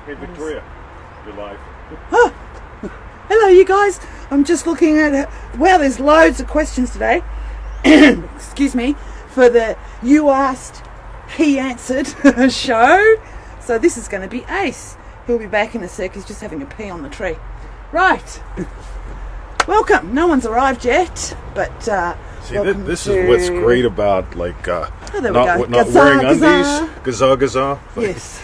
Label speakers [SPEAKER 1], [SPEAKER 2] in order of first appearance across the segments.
[SPEAKER 1] Hey, Victoria, you're live.
[SPEAKER 2] Oh, hello, you guys. I'm just looking at it. Wow, there's loads of questions today. Excuse me, for the You Asked, He Answered show. So this is going to be Ace. He'll be back in a sec. He's just having a pee on the tree. Right. Welcome. No one's arrived yet, but
[SPEAKER 1] See, this is what's great about
[SPEAKER 2] there we go.
[SPEAKER 1] not
[SPEAKER 2] Gaza,
[SPEAKER 1] wearing
[SPEAKER 2] gaza.
[SPEAKER 1] undies. Gaza, gaza.
[SPEAKER 2] Yes.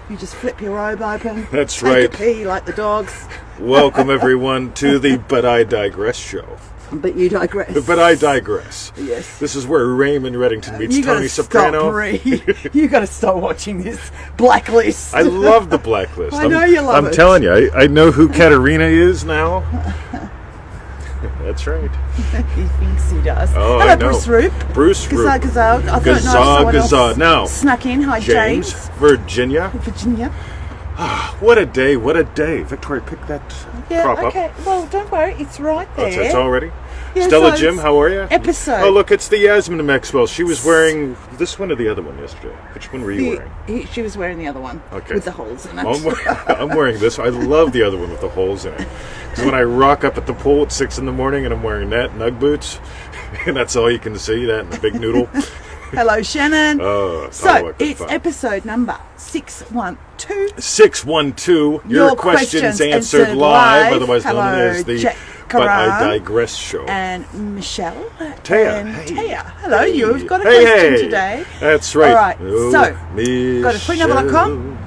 [SPEAKER 2] You just flip your robe open.
[SPEAKER 1] That's
[SPEAKER 2] take
[SPEAKER 1] right.
[SPEAKER 2] a pee like the dogs.
[SPEAKER 1] Welcome everyone to the But I Digress show.
[SPEAKER 2] But you digress.
[SPEAKER 1] But I digress.
[SPEAKER 2] Yes.
[SPEAKER 1] This is where Raymond Reddington meets
[SPEAKER 2] You
[SPEAKER 1] Tony
[SPEAKER 2] gotta
[SPEAKER 1] Soprano.
[SPEAKER 2] Stop, you got to stop watching this Blacklist.
[SPEAKER 1] I love the Blacklist.
[SPEAKER 2] I know you love it.
[SPEAKER 1] I'm telling you, I know who Katerina is now. That's right.
[SPEAKER 2] He thinks he does.
[SPEAKER 1] Oh,
[SPEAKER 2] Hello,
[SPEAKER 1] I know.
[SPEAKER 2] Bruce Roop.
[SPEAKER 1] Bruce Roop.
[SPEAKER 2] Gaza. I thought
[SPEAKER 1] Gaza,
[SPEAKER 2] someone
[SPEAKER 1] gaza.
[SPEAKER 2] else
[SPEAKER 1] Now,
[SPEAKER 2] snuck in. Hi,
[SPEAKER 1] James,
[SPEAKER 2] James.
[SPEAKER 1] Virginia.
[SPEAKER 2] Virginia.
[SPEAKER 1] What a day, what a day. Victoria, pick that
[SPEAKER 2] Yeah,
[SPEAKER 1] prop
[SPEAKER 2] okay.
[SPEAKER 1] up.
[SPEAKER 2] Well, don't worry. It's right
[SPEAKER 1] Oh,
[SPEAKER 2] there.
[SPEAKER 1] it's already?
[SPEAKER 2] Yeah,
[SPEAKER 1] Stella
[SPEAKER 2] so
[SPEAKER 1] Jim,
[SPEAKER 2] it's
[SPEAKER 1] how are you?
[SPEAKER 2] episode.
[SPEAKER 1] Oh, look, it's the Yasmin Maxwell. She was wearing this one or the other one yesterday. Which one were you wearing?
[SPEAKER 2] She was wearing the other one.
[SPEAKER 1] Okay.
[SPEAKER 2] With the holes in it.
[SPEAKER 1] I'm wearing this. I love the other one with the holes in it. Because when I rock up at the pool at 6 in the morning and I'm wearing that, Nugg boots, and that's all you can see, that and the big noodle.
[SPEAKER 2] Hello, Shannon.
[SPEAKER 1] Oh,
[SPEAKER 2] So, it's episode number 612.
[SPEAKER 1] 612, your questions answered live, otherwise known as the
[SPEAKER 2] Jack
[SPEAKER 1] But I
[SPEAKER 2] Karan
[SPEAKER 1] Digress show.
[SPEAKER 2] and Michelle
[SPEAKER 1] Taya.
[SPEAKER 2] and
[SPEAKER 1] Hey.
[SPEAKER 2] Taya. Hello,
[SPEAKER 1] Hey.
[SPEAKER 2] you've got a
[SPEAKER 1] Hey,
[SPEAKER 2] question
[SPEAKER 1] hey.
[SPEAKER 2] today.
[SPEAKER 1] That's right.
[SPEAKER 2] All right, so,
[SPEAKER 1] Michelle,
[SPEAKER 2] go to freenumber.com.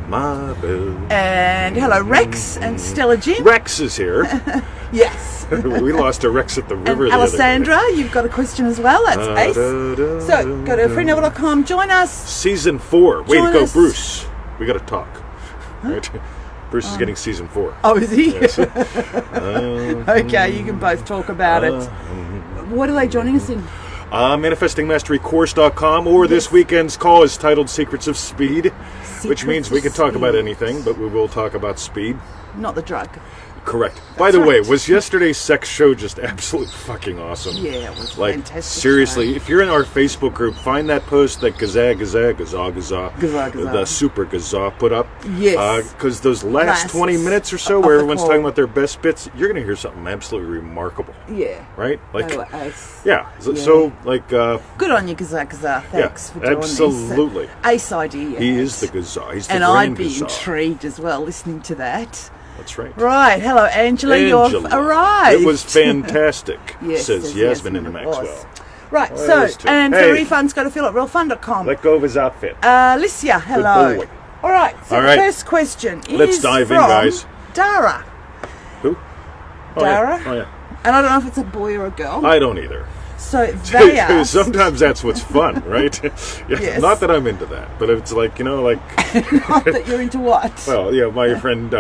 [SPEAKER 1] my belle.
[SPEAKER 2] And hello, Rex and Stella Jim.
[SPEAKER 1] Rex is here.
[SPEAKER 2] Yes.
[SPEAKER 1] We lost a Rex at the river
[SPEAKER 2] And
[SPEAKER 1] the other
[SPEAKER 2] Alessandra, you've got a question as well. That's
[SPEAKER 1] day.
[SPEAKER 2] Ace. So, go to freenumber.com. Join us.
[SPEAKER 1] Season 4. Way
[SPEAKER 2] Join
[SPEAKER 1] to go,
[SPEAKER 2] us.
[SPEAKER 1] Bruce. We got to talk. Right? Bruce is getting season 4.
[SPEAKER 2] Oh, is he?
[SPEAKER 1] Yes.
[SPEAKER 2] Okay, you can both talk about it. What are they joining us in?
[SPEAKER 1] ManifestingMasteryCourse.com, or this weekend's call is titled Secrets of Speed, which means we can talk about anything, but we will talk about speed.
[SPEAKER 2] Not the drug.
[SPEAKER 1] Correct. By the way,
[SPEAKER 2] right.
[SPEAKER 1] was yesterday's sex show just absolutely fucking awesome?
[SPEAKER 2] Yeah, it was
[SPEAKER 1] Like,
[SPEAKER 2] fantastic.
[SPEAKER 1] seriously, if you're in our Facebook group, find that post that Gaza, the Super Gaza put up.
[SPEAKER 2] Yes.
[SPEAKER 1] Because those last 20 minutes or so
[SPEAKER 2] of
[SPEAKER 1] where
[SPEAKER 2] the
[SPEAKER 1] everyone's
[SPEAKER 2] call.
[SPEAKER 1] talking about their best bits, you're going to hear something absolutely remarkable.
[SPEAKER 2] Yeah.
[SPEAKER 1] Right? Like,
[SPEAKER 2] They were Ace.
[SPEAKER 1] yeah. So, like,
[SPEAKER 2] Good on you, Gaza. Thanks for doing
[SPEAKER 1] absolutely.
[SPEAKER 2] this. Ace idea.
[SPEAKER 1] he is the Gaza. He's the
[SPEAKER 2] And
[SPEAKER 1] grand
[SPEAKER 2] I'd be
[SPEAKER 1] Gaza.
[SPEAKER 2] intrigued as well listening to that.
[SPEAKER 1] That's right.
[SPEAKER 2] Right. Hello, Angela. You've arrived.
[SPEAKER 1] It was fantastic,
[SPEAKER 2] Yes,
[SPEAKER 1] says Yasmin
[SPEAKER 2] it
[SPEAKER 1] and
[SPEAKER 2] was.
[SPEAKER 1] Maxwell.
[SPEAKER 2] Right,
[SPEAKER 1] Well,
[SPEAKER 2] so,
[SPEAKER 1] those two.
[SPEAKER 2] and
[SPEAKER 1] Hey.
[SPEAKER 2] for refunds, go to fielatrealfun.com.
[SPEAKER 1] Let go of his outfit.
[SPEAKER 2] Alicia, hello.
[SPEAKER 1] boy.
[SPEAKER 2] All right, so
[SPEAKER 1] All
[SPEAKER 2] the
[SPEAKER 1] right.
[SPEAKER 2] first question is
[SPEAKER 1] Let's dive in,
[SPEAKER 2] from
[SPEAKER 1] guys.
[SPEAKER 2] Dara.
[SPEAKER 1] Who? Oh,
[SPEAKER 2] Dara?
[SPEAKER 1] Yeah. Oh, yeah.
[SPEAKER 2] And I don't know if it's a boy or a girl.
[SPEAKER 1] I don't either.
[SPEAKER 2] So they asked.
[SPEAKER 1] Sometimes that's what's fun, right? Yeah,
[SPEAKER 2] Yes.
[SPEAKER 1] Not that I'm into that, but it's like, like,
[SPEAKER 2] Not that you're into what?
[SPEAKER 1] well, yeah, my friend,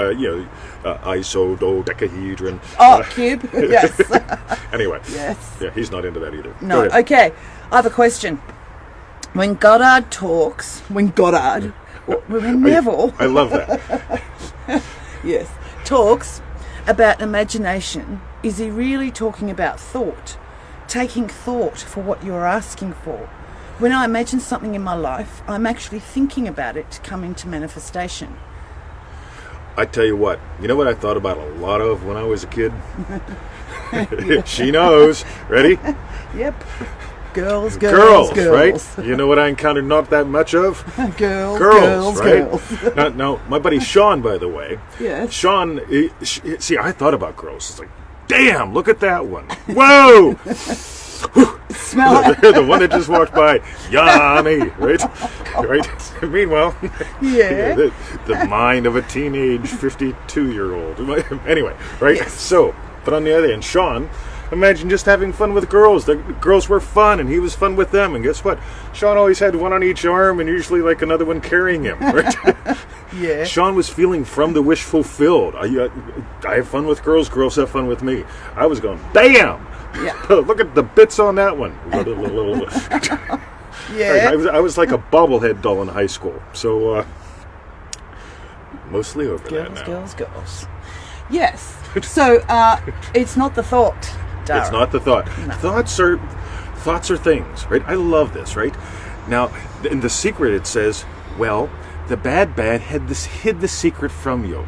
[SPEAKER 1] isododecahedron.
[SPEAKER 2] Oh, cube. Yes.
[SPEAKER 1] Anyway.
[SPEAKER 2] Yes.
[SPEAKER 1] Yeah, he's not into that either.
[SPEAKER 2] No.
[SPEAKER 1] Go ahead.
[SPEAKER 2] Okay. I have a question. When Goddard talks, when Neville,
[SPEAKER 1] I love that.
[SPEAKER 2] yes, talks about imagination, is he really talking about thought? Taking thought for what you're asking for. When I imagine something in my life, I'm actually thinking about it coming to manifestation.
[SPEAKER 1] I tell you what I thought about a lot of when I was a kid? She knows. Ready?
[SPEAKER 2] Yep. Girls,
[SPEAKER 1] right? You know what I encountered not that much of?
[SPEAKER 2] Girls,
[SPEAKER 1] right? No, my buddy Sean, by the way.
[SPEAKER 2] Yes.
[SPEAKER 1] Sean, see, I thought about girls. It's like, damn, look at that one. Whoa!
[SPEAKER 2] Smell it.
[SPEAKER 1] The one that just walked by. Yummy, right? Right? Meanwhile,
[SPEAKER 2] Yeah.
[SPEAKER 1] the mind of a teenage 52-year-old. Anyway, right?
[SPEAKER 2] Yes.
[SPEAKER 1] So, but on the other hand, Sean, imagine just having fun with girls. The girls were fun, and he was fun with them. And guess what? Sean always had one on each arm, and usually like another one carrying him. Right?
[SPEAKER 2] Yeah.
[SPEAKER 1] Sean was feeling from the wish fulfilled. I have fun with girls. Girls have fun with me. I was going, damn.
[SPEAKER 2] Yeah.
[SPEAKER 1] Look at the bits on that one.
[SPEAKER 2] Yeah.
[SPEAKER 1] I was like a bobblehead doll in high school. So, mostly over that now.
[SPEAKER 2] Girls. Yes. So, it's not the thought, Dara.
[SPEAKER 1] It's not the thought.
[SPEAKER 2] No.
[SPEAKER 1] Thoughts are things, right? I love this, right? Now, in The Secret it says, well, The bad hid the secret from you.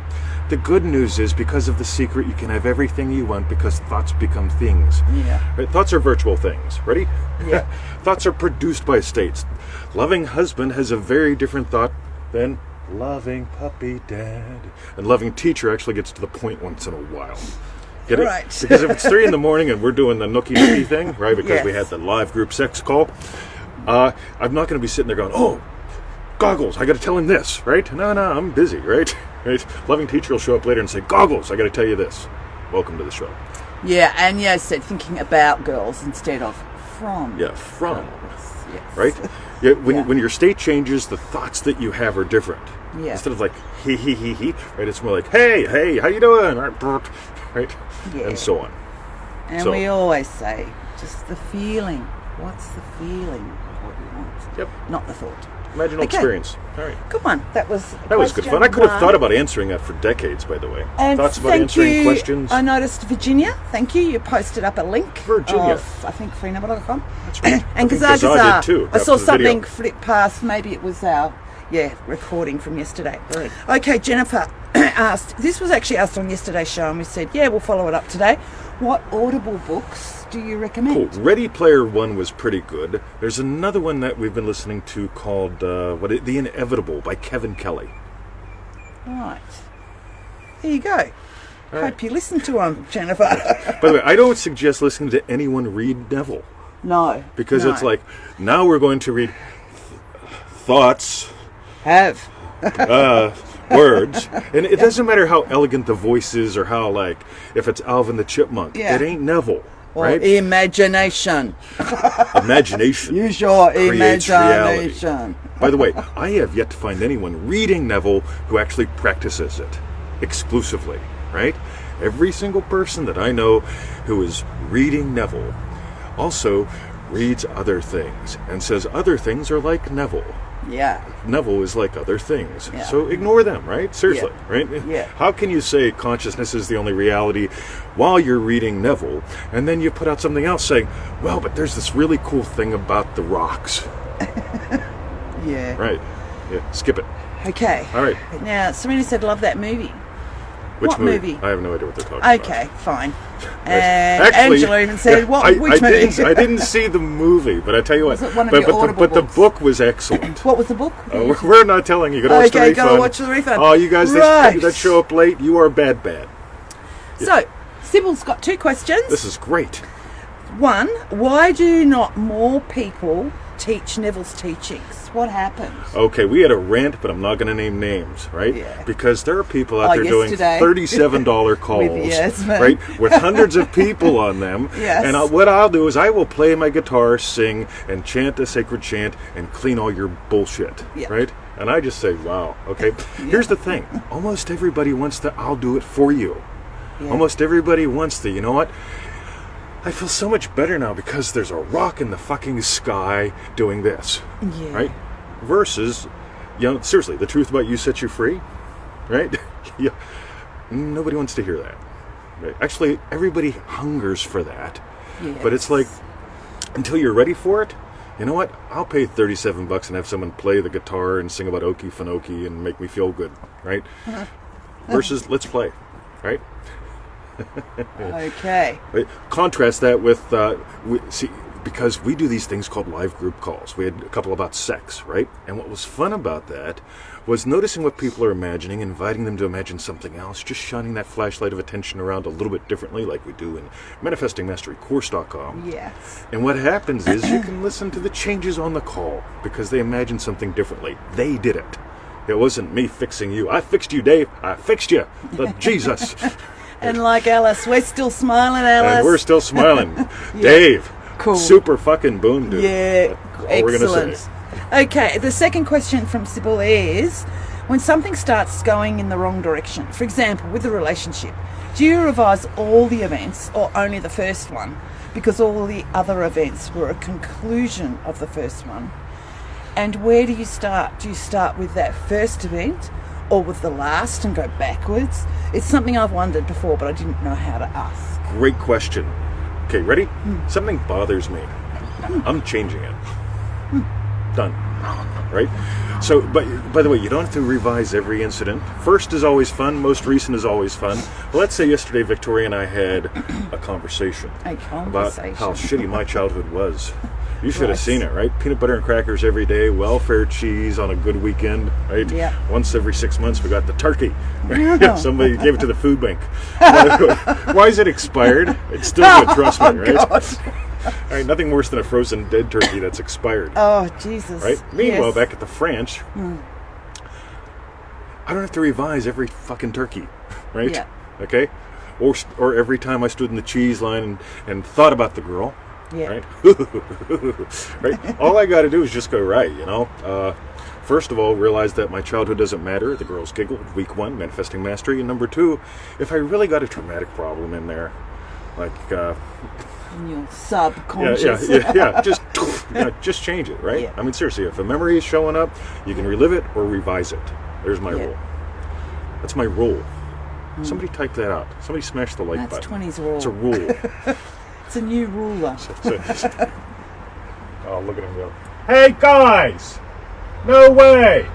[SPEAKER 1] The good news is, because of the secret, you can have everything you want because thoughts become things.
[SPEAKER 2] Yeah.
[SPEAKER 1] Right? Thoughts are virtual things. Ready?
[SPEAKER 2] Yeah.
[SPEAKER 1] Thoughts are produced by states. Loving husband has a very different thought than loving puppy dad. And loving teacher actually gets to the point once in a while. Get it?
[SPEAKER 2] Right.
[SPEAKER 1] Because if it's 3 in the morning and we're doing the nookie thing, right? Because we
[SPEAKER 2] Yes.
[SPEAKER 1] had the live group sex call, I'm not going to be sitting there going, oh, Goggles, I got to tell him this, right? No, I'm busy, right? Right? Loving teacher will show up later and say, Goggles, I got to tell you this. Welcome to the show.
[SPEAKER 2] Yeah, and you said thinking about girls instead of from.
[SPEAKER 1] Yeah, from.
[SPEAKER 2] Girls. Yes.
[SPEAKER 1] Right? Yeah, when,
[SPEAKER 2] Yeah.
[SPEAKER 1] when your state changes, the thoughts that you have are different.
[SPEAKER 2] Yeah.
[SPEAKER 1] Instead of like, he, right? It's more like, hey, how you doing? All right, burp, right?
[SPEAKER 2] Yeah.
[SPEAKER 1] And so on.
[SPEAKER 2] And
[SPEAKER 1] So-
[SPEAKER 2] we always say, just the feeling. What's the feeling of what you want?
[SPEAKER 1] Yep.
[SPEAKER 2] Not the thought.
[SPEAKER 1] Imaginal
[SPEAKER 2] Okay.
[SPEAKER 1] experience. All right.
[SPEAKER 2] Good one. That was
[SPEAKER 1] That was good
[SPEAKER 2] question
[SPEAKER 1] fun. I could have
[SPEAKER 2] one.
[SPEAKER 1] thought about answering that for decades, by the way.
[SPEAKER 2] And
[SPEAKER 1] Thoughts about
[SPEAKER 2] thank
[SPEAKER 1] answering
[SPEAKER 2] you.
[SPEAKER 1] questions.
[SPEAKER 2] I noticed Virginia. Thank you. You posted up a link.
[SPEAKER 1] Virginia.
[SPEAKER 2] Of, I think freenumber.com.
[SPEAKER 1] That's right.
[SPEAKER 2] And
[SPEAKER 1] I think
[SPEAKER 2] Kazaa
[SPEAKER 1] Kazaa
[SPEAKER 2] Kazaa.
[SPEAKER 1] did too,
[SPEAKER 2] I saw
[SPEAKER 1] after the video.
[SPEAKER 2] something flick past. Maybe it was our recording from yesterday.
[SPEAKER 1] Right.
[SPEAKER 2] Okay, Jennifer asked. This was actually asked on yesterday's show, and we said, yeah, we'll follow it up today. What Audible books do you recommend?
[SPEAKER 1] Cool. Ready Player One was pretty good. There's another one that we've been listening to called The Inevitable by Kevin Kelly.
[SPEAKER 2] Right. There you go.
[SPEAKER 1] All
[SPEAKER 2] Hope
[SPEAKER 1] right.
[SPEAKER 2] you listen to him, Jennifer.
[SPEAKER 1] By the way, I don't suggest listening to anyone read Neville,
[SPEAKER 2] No.
[SPEAKER 1] because
[SPEAKER 2] no.
[SPEAKER 1] it's like, now we're going to read thoughts,
[SPEAKER 2] Have.
[SPEAKER 1] words, and it doesn't matter how elegant the voice is or how, like, if it's Alvin the Chipmunk,
[SPEAKER 2] Yeah.
[SPEAKER 1] it ain't Neville,
[SPEAKER 2] Or
[SPEAKER 1] right?
[SPEAKER 2] imagination.
[SPEAKER 1] Imagination.
[SPEAKER 2] Use your
[SPEAKER 1] Creates reality.
[SPEAKER 2] imagination.
[SPEAKER 1] By the way, I have yet to find anyone reading Neville who actually practices it exclusively, right? Every single person that I know who is reading Neville also reads other things and says other things are like Neville.
[SPEAKER 2] Yeah.
[SPEAKER 1] Neville is like other things.
[SPEAKER 2] Yeah.
[SPEAKER 1] So ignore them, right? Seriously,
[SPEAKER 2] Yeah.
[SPEAKER 1] right?
[SPEAKER 2] Yeah.
[SPEAKER 1] How can you say consciousness is the only reality while you're reading Neville, and then you put out something else saying, well, but there's this really cool thing about the rocks,
[SPEAKER 2] Yeah.
[SPEAKER 1] right? Yeah, skip it.
[SPEAKER 2] Okay.
[SPEAKER 1] All right.
[SPEAKER 2] Now, Serena said, love that movie.
[SPEAKER 1] Which
[SPEAKER 2] What movie?
[SPEAKER 1] I have no idea what they're talking about.
[SPEAKER 2] Okay, fine. And
[SPEAKER 1] Actually,
[SPEAKER 2] Angela even said,
[SPEAKER 1] yeah,
[SPEAKER 2] which movie?
[SPEAKER 1] I didn't see the movie, but I tell you what.
[SPEAKER 2] Was it one of
[SPEAKER 1] but,
[SPEAKER 2] your
[SPEAKER 1] but,
[SPEAKER 2] Audible
[SPEAKER 1] the
[SPEAKER 2] books?
[SPEAKER 1] book was excellent.
[SPEAKER 2] What was the book?
[SPEAKER 1] We're not telling you. You gotta watch the
[SPEAKER 2] Okay,
[SPEAKER 1] refund.
[SPEAKER 2] gotta watch the refund.
[SPEAKER 1] Oh, you guys
[SPEAKER 2] Right.
[SPEAKER 1] that show up late, you are bad.
[SPEAKER 2] So, Sybil's got 2 questions.
[SPEAKER 1] This is great.
[SPEAKER 2] One, why do not more people teach Neville's teachings? What happens?
[SPEAKER 1] Okay, we had a rant, but I'm not going to name names, right?
[SPEAKER 2] Yeah.
[SPEAKER 1] Because there are people out
[SPEAKER 2] Oh,
[SPEAKER 1] there doing
[SPEAKER 2] yesterday.
[SPEAKER 1] $37 calls,
[SPEAKER 2] Yasmin.
[SPEAKER 1] right, with hundreds of people on them.
[SPEAKER 2] Yes.
[SPEAKER 1] And what I'll do is I will play my guitar, sing, and chant a sacred chant, and clean all your bullshit,
[SPEAKER 2] Yeah.
[SPEAKER 1] right? And I just say, wow, okay. Here's the thing: almost everybody wants the "I'll do it for you."
[SPEAKER 2] Yeah.
[SPEAKER 1] Almost everybody wants the, you know what? I feel so much better now because there's a rock in the fucking sky doing this.
[SPEAKER 2] Yeah.
[SPEAKER 1] Right? Versus, seriously, the truth about you set you free, right? Yeah. Nobody wants to hear that. Right? Actually, everybody hungers for that. But it's like, until you're ready for it, you know what? I'll pay $37 and have someone play the guitar and sing about Okie Fanoki and make me feel good, right? Versus, let's play, right?
[SPEAKER 2] Okay.
[SPEAKER 1] Right? Contrast that with, because we do these things called live group calls. We had a couple about sex, right? And what was fun about that was noticing what people are imagining, inviting them to imagine something else, just shining that flashlight of attention around a little bit differently like we do in ManifestingMasteryCourse.com.
[SPEAKER 2] Yes.
[SPEAKER 1] And what happens is you can listen to the changes on the call because they imagined something differently. They did it. It wasn't me fixing you. I fixed you, Dave. I fixed you. But Jesus.
[SPEAKER 2] And like Alice, we're still smiling, Alice.
[SPEAKER 1] And we're still smiling. Dave.
[SPEAKER 2] Cool.
[SPEAKER 1] Super fucking boom, dude.
[SPEAKER 2] Yeah,
[SPEAKER 1] That's all we're
[SPEAKER 2] excellent.
[SPEAKER 1] gonna say.
[SPEAKER 2] Okay, the second question from Sybil is, when something starts going in the wrong direction, for example, with a relationship, do you revise all the events or only the first one? Because all the other events were a conclusion of the first one. And where do you start? Do you start with that first event or with the last and go backwards? It's something I've wondered before, but I didn't know how to ask.
[SPEAKER 1] Great question. Okay, ready? Something bothers me. I'm changing it. Done. Right? So, but by the way, you don't have to revise every incident. First is always fun. Most recent is always fun. Well, let's say yesterday Victoria and I had a conversation about how shitty my childhood was. You should have seen it, right? Peanut butter and crackers every day, welfare cheese on a good weekend, right?
[SPEAKER 2] Yeah.
[SPEAKER 1] Once every 6 months we got the turkey. Right?
[SPEAKER 2] Oh.
[SPEAKER 1] Somebody gave it to the food bank. Why is it expired? It's still good, trust me, right?
[SPEAKER 2] God.
[SPEAKER 1] All right, nothing worse than a frozen dead turkey that's expired.
[SPEAKER 2] Oh, Jesus.
[SPEAKER 1] Right? Meanwhile,
[SPEAKER 2] Yes.
[SPEAKER 1] back at the French, I don't have to revise every fucking turkey, right?
[SPEAKER 2] Yeah.
[SPEAKER 1] Okay? Or every time I stood in the cheese line and thought about the girl,
[SPEAKER 2] Yeah.
[SPEAKER 1] right? Right? All I got to do is just go right, you know? First of all, realize that my childhood doesn't matter. The girls giggled. Week 1, manifesting mastery. And number 2, if I really got a traumatic problem in there, like...
[SPEAKER 2] In your subconscious.
[SPEAKER 1] Just change it, right?
[SPEAKER 2] Yeah.
[SPEAKER 1] I mean, seriously, if a memory is showing up, you can relive it or revise it. There's my
[SPEAKER 2] Yeah.
[SPEAKER 1] rule. That's my rule. Somebody type that out. Somebody smash the like
[SPEAKER 2] That's
[SPEAKER 1] button.
[SPEAKER 2] 20's rule.
[SPEAKER 1] It's a rule.
[SPEAKER 2] It's a new ruler.
[SPEAKER 1] Oh, look at him go. Hey, guys! No way!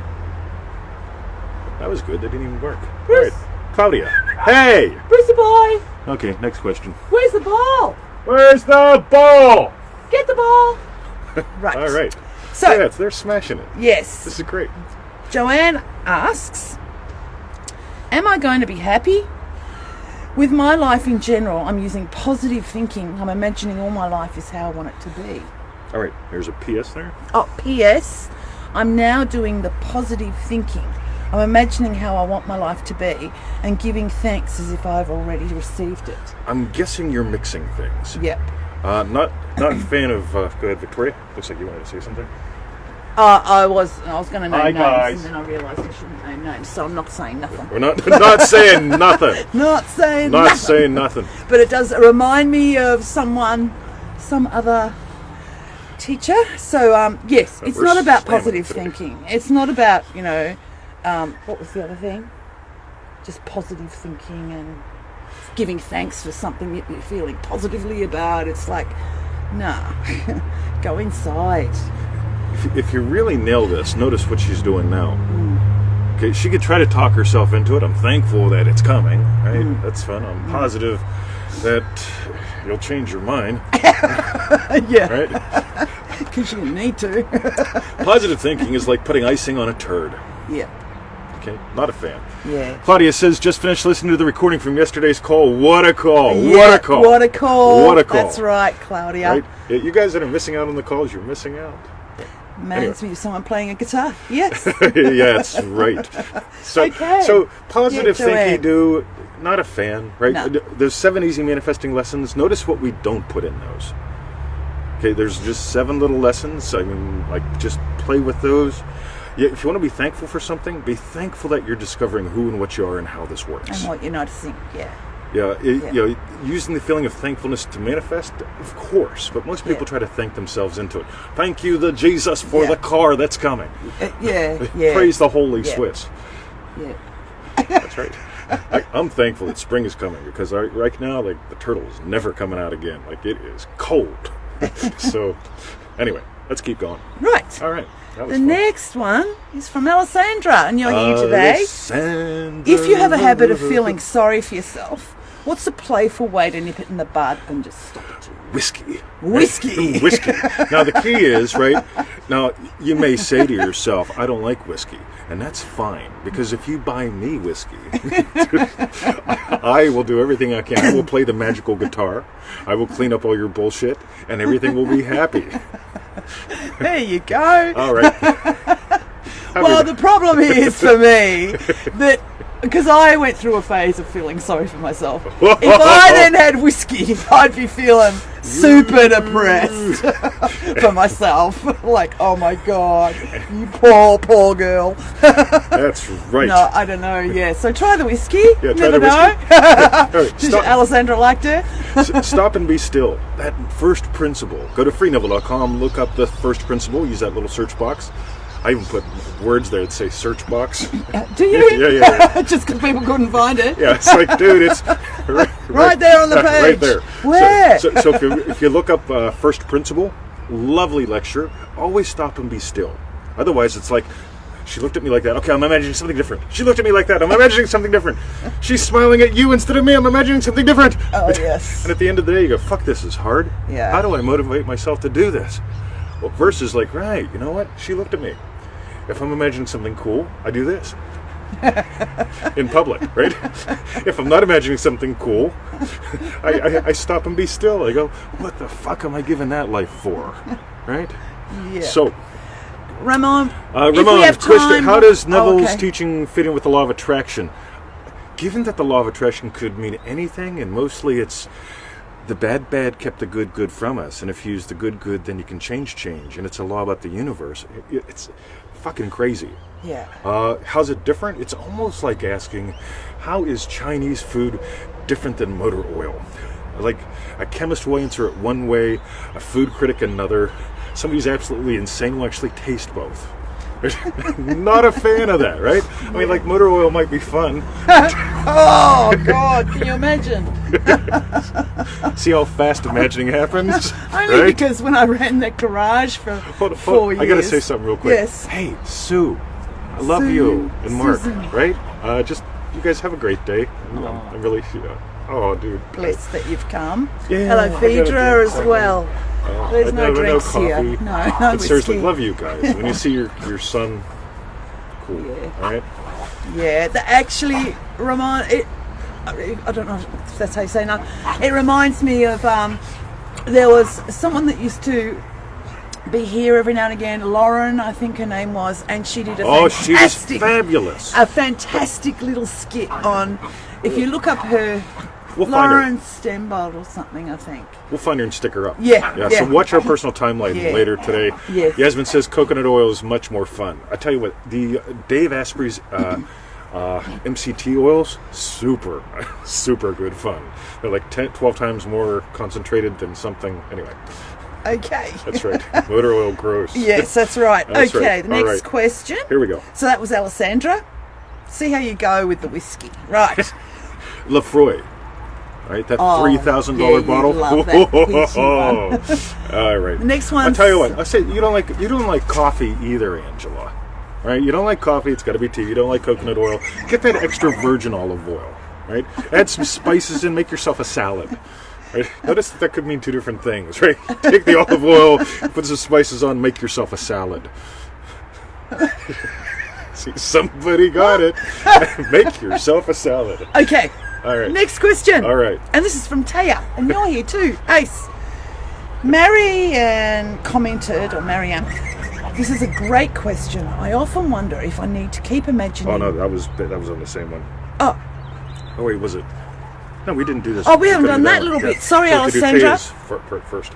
[SPEAKER 1] That was good. That didn't even work. All right. Claudia. Hey!
[SPEAKER 2] Where's the boy?
[SPEAKER 1] Okay, next question.
[SPEAKER 2] Where's the ball?
[SPEAKER 1] Where's the ball?
[SPEAKER 2] Get the ball. Right.
[SPEAKER 1] All right.
[SPEAKER 2] So,
[SPEAKER 1] Yeah, they're smashing it.
[SPEAKER 2] yes.
[SPEAKER 1] This is great.
[SPEAKER 2] Joanne asks, am I going to be happy? With my life in general, I'm using positive thinking. I'm imagining all my life is how I want it to be.
[SPEAKER 1] All right, here's a PS there.
[SPEAKER 2] Oh, P.S. I'm now doing the positive thinking. I'm imagining how I want my life to be and giving thanks as if I've already received it.
[SPEAKER 1] I'm guessing you're mixing things.
[SPEAKER 2] Yep.
[SPEAKER 1] Not a fan of. Go ahead, Victoria. Looks like you wanted to say something.
[SPEAKER 2] I was going to name
[SPEAKER 1] Hi,
[SPEAKER 2] names,
[SPEAKER 1] guys.
[SPEAKER 2] and then I realised I shouldn't name names, so I'm not saying nothing.
[SPEAKER 1] We're not saying nothing.
[SPEAKER 2] Not saying
[SPEAKER 1] Not
[SPEAKER 2] nothing.
[SPEAKER 1] saying nothing.
[SPEAKER 2] But it does remind me of some other teacher. So, yes, it's
[SPEAKER 1] we're
[SPEAKER 2] not about
[SPEAKER 1] slamming
[SPEAKER 2] positive
[SPEAKER 1] today.
[SPEAKER 2] thinking. It's not about, what was the other thing? Just positive thinking and giving thanks for something that you're feeling positively about. It's like, nah, go inside.
[SPEAKER 1] If you really nail this, notice what she's doing now. Okay, she could try to talk herself into it. I'm thankful that it's coming, right? That's fun. I'm positive that you'll change your mind,
[SPEAKER 2] Yeah,
[SPEAKER 1] right?
[SPEAKER 2] because you need to.
[SPEAKER 1] Positive thinking is like putting icing on a turd.
[SPEAKER 2] Yeah,
[SPEAKER 1] Okay, not a fan.
[SPEAKER 2] yeah.
[SPEAKER 1] Claudia says, just finished listening to the recording from yesterday's call. What a call.
[SPEAKER 2] Yeah,
[SPEAKER 1] What a call.
[SPEAKER 2] What a call.
[SPEAKER 1] What a call.
[SPEAKER 2] That's right, Claudia.
[SPEAKER 1] Right? Yeah, you guys that are missing out on the calls, you're missing out.
[SPEAKER 2] Reminds me of someone playing a guitar. Yes.
[SPEAKER 1] Yeah, that's right. So,
[SPEAKER 2] Okay.
[SPEAKER 1] so positive
[SPEAKER 2] Yeah, Joanne.
[SPEAKER 1] thinking, do not a fan, right?
[SPEAKER 2] No.
[SPEAKER 1] There's 7 easy manifesting lessons. Notice what we don't put in those. Okay, there's just 7 little lessons. I mean, like, just play with those. Yeah, if you want to be thankful for something, be thankful that you're discovering who and what you are and how this works.
[SPEAKER 2] And what you're noticing. Yeah.
[SPEAKER 1] Yeah, you know, using the feeling of thankfulness to manifest, of course, but most people try to thank themselves into it. Thank you, the Jesus, for the car that's coming.
[SPEAKER 2] Yeah.
[SPEAKER 1] Praise the Holy
[SPEAKER 2] Yeah.
[SPEAKER 1] Swiss.
[SPEAKER 2] Yeah.
[SPEAKER 1] That's right. I'm thankful that spring is coming because right now, like, the turtle is never coming out again. Like, it is cold. So, anyway, let's keep going.
[SPEAKER 2] Right.
[SPEAKER 1] All right. That was
[SPEAKER 2] The
[SPEAKER 1] fun.
[SPEAKER 2] next one is from Alessandra, and you're here today.
[SPEAKER 1] Alessandra.
[SPEAKER 2] If you have a habit of feeling sorry for yourself, what's a playful way to nip it in the bud and just stop it?
[SPEAKER 1] Whiskey.
[SPEAKER 2] Whiskey.
[SPEAKER 1] Whiskey. Now, the key is, right, now, you may say to yourself, I don't like whiskey. And that's fine, because if you buy me whiskey, I will do everything I can. I will play the magical guitar. I will clean up all your bullshit, and everything will be happy.
[SPEAKER 2] There you go.
[SPEAKER 1] All right.
[SPEAKER 2] Well, the problem is for me that because I went through a phase of feeling sorry for myself. If I then had whiskey, I'd be feeling super depressed for myself. Like, oh my God, you poor girl.
[SPEAKER 1] That's right.
[SPEAKER 2] No, I don't know. Yeah, so try the whiskey.
[SPEAKER 1] Yeah, try
[SPEAKER 2] Never
[SPEAKER 1] the
[SPEAKER 2] know.
[SPEAKER 1] whiskey. All right,
[SPEAKER 2] Did
[SPEAKER 1] stop.
[SPEAKER 2] Alessandra liked it?
[SPEAKER 1] Stop and be still. That first principle. Go to freeneville.com, look up the first principle, use that little search box. I even put words there that say search box.
[SPEAKER 2] Do you?
[SPEAKER 1] Yeah.
[SPEAKER 2] Just because people couldn't find it.
[SPEAKER 1] Yeah, it's like, dude, it's
[SPEAKER 2] Right there on the page.
[SPEAKER 1] Right there.
[SPEAKER 2] Where?
[SPEAKER 1] So if you look up first principle, lovely lecture, always stop and be still. Otherwise, it's like She looked at me like that. Okay, I'm imagining something different. She looked at me like that. I'm imagining something different. She's smiling at you instead of me. I'm imagining something different.
[SPEAKER 2] Oh, yes.
[SPEAKER 1] And at the end of the day, you go, fuck, this is hard.
[SPEAKER 2] Yeah.
[SPEAKER 1] How do I motivate myself to do this? Well, versus like, right, you know what? She looked at me. If I'm imagining something cool, I do this. In public, right? If I'm not imagining something cool, I stop and be still. I go, what the fuck am I giving that life for? Right?
[SPEAKER 2] Yeah.
[SPEAKER 1] So,
[SPEAKER 2] Ramon, if
[SPEAKER 1] Ramon,
[SPEAKER 2] we have
[SPEAKER 1] question,
[SPEAKER 2] time...
[SPEAKER 1] how does Neville's
[SPEAKER 2] okay.
[SPEAKER 1] teaching fit in with the law of attraction? Given that the law of attraction could mean anything, and mostly it's the bad kept the good from us, and if you use the good, then you can change, and it's a law about the universe. It's fucking crazy.
[SPEAKER 2] Yeah.
[SPEAKER 1] How's it different? It's almost like asking, how is Chinese food different than motor oil? Like, a chemist will answer it one way, a food critic another. Somebody who's absolutely insane will actually taste both. Not a fan of that, right? I mean, like, motor oil might be fun.
[SPEAKER 2] Oh, God, can you imagine?
[SPEAKER 1] See how fast imagining happens?
[SPEAKER 2] Only
[SPEAKER 1] right?
[SPEAKER 2] because when I ran that garage for
[SPEAKER 1] Hold on,
[SPEAKER 2] 4 years...
[SPEAKER 1] I gotta say something real quick.
[SPEAKER 2] Yes.
[SPEAKER 1] Hey, Sue, I love
[SPEAKER 2] Sue,
[SPEAKER 1] you. And Mark,
[SPEAKER 2] Susan.
[SPEAKER 1] right? Just, you guys have a great day. I'm really, oh, dude.
[SPEAKER 2] Blessed that you've come.
[SPEAKER 1] Yeah,
[SPEAKER 2] Hello,
[SPEAKER 1] I gotta do
[SPEAKER 2] Phaedra, as
[SPEAKER 1] something.
[SPEAKER 2] well. There's no
[SPEAKER 1] no
[SPEAKER 2] drinks
[SPEAKER 1] coffee.
[SPEAKER 2] here. No
[SPEAKER 1] But
[SPEAKER 2] whiskey.
[SPEAKER 1] seriously, love you guys. When you see your son, cool.
[SPEAKER 2] Yeah.
[SPEAKER 1] All right?
[SPEAKER 2] Yeah, actually, Ramon, I don't know if that's how you say no. It reminds me of, there was someone that used to be here every now and again, Lauren, I think her name was, and she did
[SPEAKER 1] She was fabulous.
[SPEAKER 2] a fantastic little skit on, if you look up her,
[SPEAKER 1] We'll find her.
[SPEAKER 2] Lauren Stembold or something, I think.
[SPEAKER 1] We'll find her and stick her up.
[SPEAKER 2] Yeah.
[SPEAKER 1] So watch our personal timeline
[SPEAKER 2] Yeah.
[SPEAKER 1] later today.
[SPEAKER 2] Yes.
[SPEAKER 1] Yasmin says coconut oil is much more fun. I tell you what, the Dave Asprey's MCT oils, super good fun. They're like 12 times more concentrated than something. Anyway,
[SPEAKER 2] Okay.
[SPEAKER 1] that's right. Motor oil gross.
[SPEAKER 2] Yes, that's right.
[SPEAKER 1] That's
[SPEAKER 2] okay,
[SPEAKER 1] right.
[SPEAKER 2] the next
[SPEAKER 1] All right.
[SPEAKER 2] question.
[SPEAKER 1] Here we go.
[SPEAKER 2] So that was Alessandra. See how you go with the whiskey. Right.
[SPEAKER 1] Lefroy. Right, that
[SPEAKER 2] Oh,
[SPEAKER 1] $3,000
[SPEAKER 2] yeah, you
[SPEAKER 1] bottle.
[SPEAKER 2] love that peachy one.
[SPEAKER 1] All right.
[SPEAKER 2] The next
[SPEAKER 1] I
[SPEAKER 2] one.
[SPEAKER 1] tell you what. I say you don't like coffee either, Angela. Right? You don't like coffee. It's got to be tea. You don't like coconut oil. Get that extra virgin olive oil. Right? Add some spices in. Make yourself a salad. Right? Notice that could mean two different things. Right? Take the olive oil, put some spices on, make yourself a salad. See, somebody got it. Make yourself a salad.
[SPEAKER 2] Okay.
[SPEAKER 1] All right.
[SPEAKER 2] Next question.
[SPEAKER 1] All right.
[SPEAKER 2] And this is from Taya, and you're here too, Ace. Marianne commented, or Marianne, this is a great question. I often wonder if I need to keep imagining.
[SPEAKER 1] Oh no, that was on the same one.
[SPEAKER 2] Oh,
[SPEAKER 1] Oh wait, was it? No, we didn't do this.
[SPEAKER 2] Oh, we haven't
[SPEAKER 1] couldn't
[SPEAKER 2] done
[SPEAKER 1] do
[SPEAKER 2] that little
[SPEAKER 1] one.
[SPEAKER 2] bit. Sorry,
[SPEAKER 1] we could do
[SPEAKER 2] Alessandra.
[SPEAKER 1] Taya's first.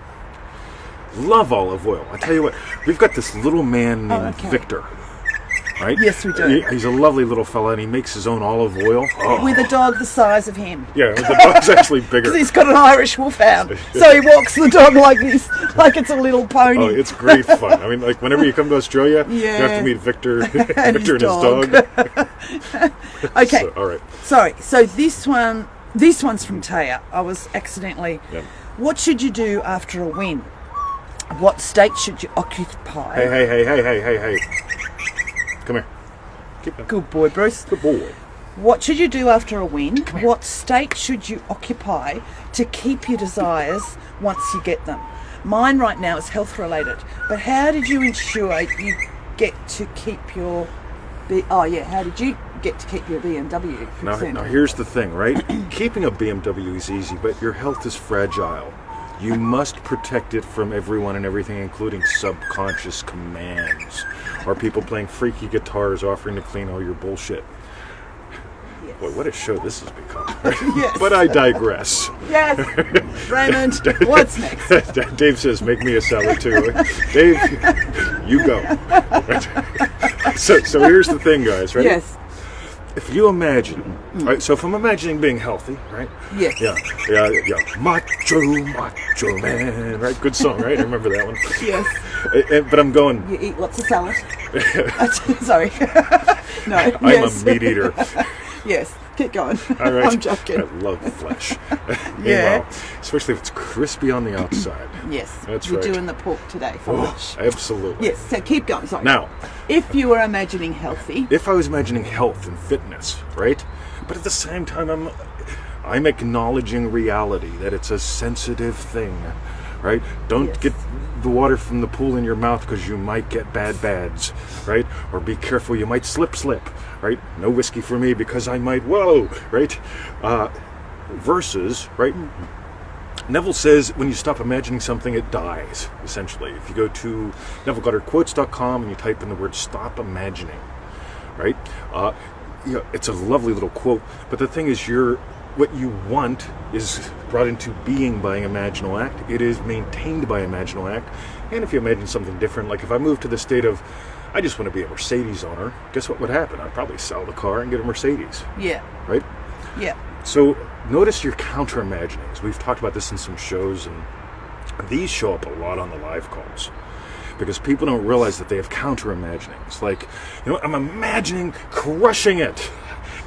[SPEAKER 1] Love olive oil. I tell you what, we've got this little man named
[SPEAKER 2] okay.
[SPEAKER 1] Victor. Right?
[SPEAKER 2] Yes, we do.
[SPEAKER 1] He's a lovely little fella, and he makes his own olive oil. Oh.
[SPEAKER 2] with a dog the size of him.
[SPEAKER 1] Yeah, the dog's actually bigger.
[SPEAKER 2] Because he's got an Irish wolfhound. So he walks the dog like this, like it's a little pony.
[SPEAKER 1] Oh, it's great fun. I mean, like whenever you come to Australia, you have
[SPEAKER 2] Yeah.
[SPEAKER 1] to meet Victor,
[SPEAKER 2] And
[SPEAKER 1] Victor
[SPEAKER 2] his
[SPEAKER 1] and his dog.
[SPEAKER 2] Okay.
[SPEAKER 1] So, all right.
[SPEAKER 2] Sorry. So this one's from Taya. I was accidentally.
[SPEAKER 1] Yeah.
[SPEAKER 2] What should you do after a win? What state should you occupy?
[SPEAKER 1] Hey. Come here. Keep that.
[SPEAKER 2] Good boy, Bruce.
[SPEAKER 1] Good boy.
[SPEAKER 2] What should you do after a win? What state should you occupy to keep your desires once you get them? Mine right now is health related, but how did you ensure you get to keep your... how did you get to keep your BMW, for
[SPEAKER 1] Now
[SPEAKER 2] example?
[SPEAKER 1] here's the thing, right? Keeping a BMW is easy, but your health is fragile. You must protect it from everyone and everything, including subconscious commands or people playing freaky guitars offering to clean all your bullshit.
[SPEAKER 2] Yes.
[SPEAKER 1] Boy, what a show this has become.
[SPEAKER 2] Yes.
[SPEAKER 1] But I digress.
[SPEAKER 2] Yes. Raymond, what's next?
[SPEAKER 1] Dave says, make me a salad too. Dave, you go. So here's the thing, guys, right?
[SPEAKER 2] Yes.
[SPEAKER 1] If you imagine, right? So if I'm imagining being healthy, right?
[SPEAKER 2] Yes.
[SPEAKER 1] Yeah. Macho man, right? Good song, right? I remember that one.
[SPEAKER 2] Yes.
[SPEAKER 1] But I'm going,
[SPEAKER 2] You eat lots of salad. Sorry. No.
[SPEAKER 1] I'm a meat eater.
[SPEAKER 2] Yes. Keep going.
[SPEAKER 1] All right.
[SPEAKER 2] I'm joking.
[SPEAKER 1] I love flesh.
[SPEAKER 2] Yeah.
[SPEAKER 1] Meanwhile, especially if it's crispy on the outside.
[SPEAKER 2] Yes.
[SPEAKER 1] That's
[SPEAKER 2] We're
[SPEAKER 1] right.
[SPEAKER 2] doing the pork today for
[SPEAKER 1] Oh,
[SPEAKER 2] lunch.
[SPEAKER 1] absolutely.
[SPEAKER 2] Yes, so keep going. Sorry.
[SPEAKER 1] Now,
[SPEAKER 2] if you were imagining healthy,
[SPEAKER 1] if I was imagining health and fitness, right? But at the same time, I'm acknowledging reality, that it's a sensitive thing, right? Don't
[SPEAKER 2] Yes.
[SPEAKER 1] get the water from the pool in your mouth because you might get bads, right? Or be careful, you might slip, right? No whiskey for me because I might, whoa, right? Versus, right? Neville says when you stop imagining something, it dies, essentially. If you go to NevilleGoddardQuotes.com and you type in the word stop imagining, right? It's a lovely little quote, but the thing is, what you want is brought into being by imaginal act. It is maintained by imaginal act. And if you imagine something different, like if I moved to the state of, I just want to be a Mercedes owner, guess what would happen? I'd probably sell the car and get a Mercedes,
[SPEAKER 2] yeah,
[SPEAKER 1] right?
[SPEAKER 2] yeah,
[SPEAKER 1] So notice your counter imaginings. We've talked about this in some shows, and these show up a lot on the live calls because people don't realize that they have counter imaginings. Like, I'm imagining crushing it,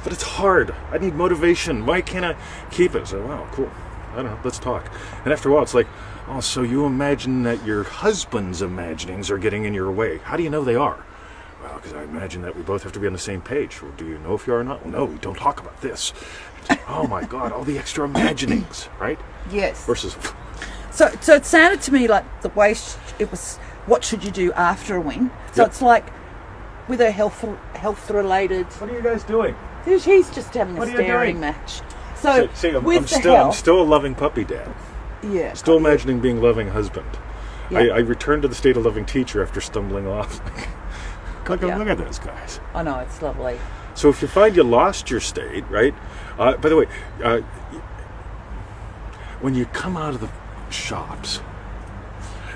[SPEAKER 1] but it's hard. I need motivation. Why can't I keep it? So, wow, cool. I don't know. Let's talk. And after a while, it's like, oh, so you imagine that your husband's imaginings are getting in your way. How do you know they are? Well, because I imagine that we both have to be on the same page. Well, do you know if you are or not? Well, no, we don't talk about this. Oh my God, all the extra imaginings, right?
[SPEAKER 2] yes.
[SPEAKER 1] Versus,
[SPEAKER 2] So it sounded to me like the way it was, what should you do after a win? So
[SPEAKER 1] Yep.
[SPEAKER 2] it's like with a health related.
[SPEAKER 1] what are you guys doing?
[SPEAKER 2] He's just having
[SPEAKER 1] What
[SPEAKER 2] a
[SPEAKER 1] are you
[SPEAKER 2] staring
[SPEAKER 1] doing?
[SPEAKER 2] match. So
[SPEAKER 1] See, I'm
[SPEAKER 2] with the
[SPEAKER 1] still
[SPEAKER 2] health,
[SPEAKER 1] a loving puppy dad.
[SPEAKER 2] yeah,
[SPEAKER 1] Still imagining being loving husband.
[SPEAKER 2] Yeah.
[SPEAKER 1] I returned to the state of loving teacher after stumbling off.
[SPEAKER 2] Yeah.
[SPEAKER 1] Look at those guys.
[SPEAKER 2] I know it's lovely.
[SPEAKER 1] So if you find you lost your state, right? By the way, when you come out of the shops,